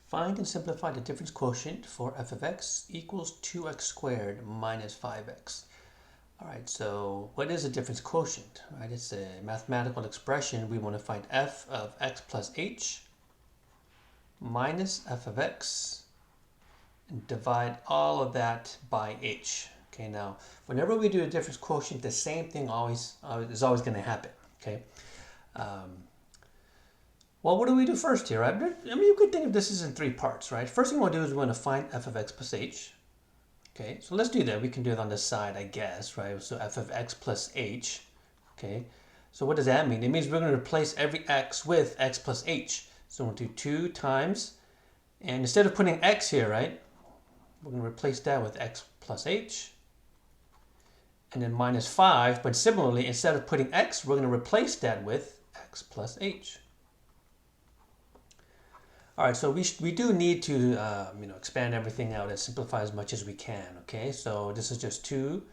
Find and simplify the difference quotient for f of x equals 2x squared minus 5x. All right, so what is a difference quotient? Right, it's a mathematical expression. We want to find f of x plus h minus f of x and divide all of that by h. Okay, now whenever we do a difference quotient, the same thing is always going to happen. Okay. Well, what do we do first here, right? I mean, you could think of this as in three parts, right? First thing we want to do is we want to find f of x plus h. Okay, so let's do that. We can do it on this side, I guess, right? So f of x plus h. Okay, so what does that mean? It means we're going to replace every x with x plus h. So we'll do 2 times, and instead of putting x here, right, we're going to replace that with x plus h, and then minus 5. But similarly, instead of putting x, we're going to replace that with x plus h. All right, so we do need to expand everything out and simplify as much as we can. Okay, so this is just 2.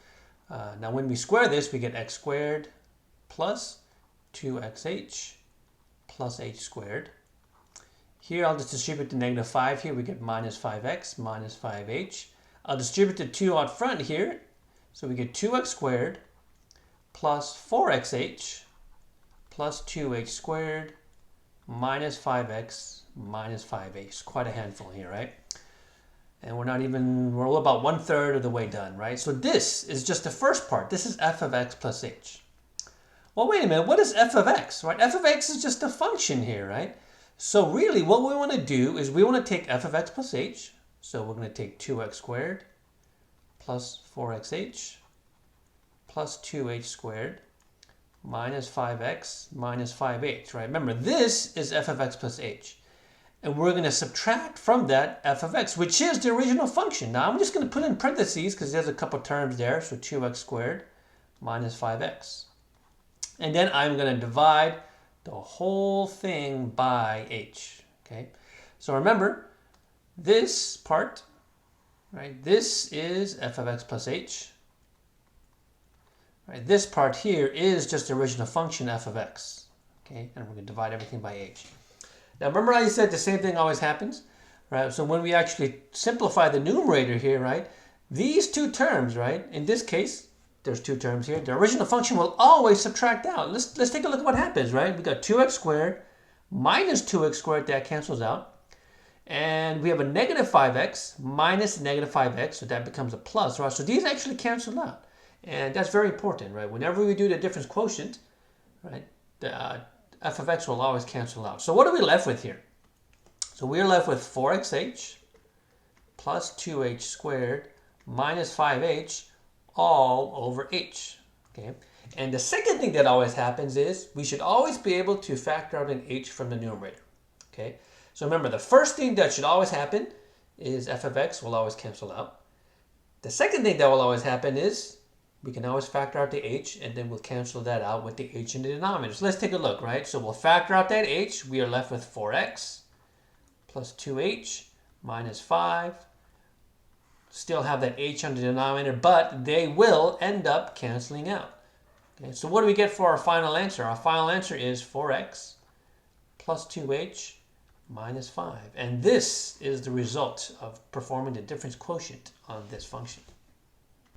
Now when we square this, we get x squared plus 2xh plus h squared. Here I'll just distribute the negative 5 here. We get minus 5x minus 5h. I'll distribute the 2 out front here. So we get 2x squared plus 4xh plus 2h squared minus 5x minus 5h. Quite a handful here, right? And we're all about 1/3 of the way done, right? So this is just the first part. This is f of x plus h. Well, wait a minute. What is f of x, right? F of x is just a function here, right? So really what we want to do is we want to take f of x plus h. So we're going to take 2x squared plus 4xh plus 2h squared minus 5x minus 5h, right? Remember, this is f of x plus h. And we're going to subtract from that f of x, which is the original function. Now, I'm just going to put in parentheses because there's a couple terms there. So 2x squared minus 5x. And then I'm going to divide the whole thing by h. Okay. So remember, this part, right, this is f of x plus h. Right, this part here is just the original function f of x. Okay, and we're going to divide everything by h. Now remember how you said the same thing always happens? Right, so when we actually simplify the numerator here, right, these two terms, right, in this case, there's 2 terms here. The original function will always subtract out. Let's take a look at what happens, right? We got 2x squared minus 2x squared, that cancels out. And we have a negative 5x minus negative 5x, so that becomes a plus, right? So these actually cancel out. And that's very important, right? Whenever we do the difference quotient, right, the f of x will always cancel out. So what are we left with here? So we're left with 4xh plus 2h squared minus 5h all over h. Okay. And the second thing that always happens is we should always be able to factor out an h from the numerator. Okay. So remember, the first thing that should always happen is f of x will always cancel out. The second thing that will always happen is we can always factor out the h, and then we'll cancel that out with the h in the denominator. So let's take a look, right? So we'll factor out that h. We are left with 4x plus 2h minus 5. Still have that h on the denominator, but they will end up canceling out. Okay, so what do we get for our final answer? Our final answer is 4x plus 2h minus 5. And this is the result of performing the difference quotient on this function.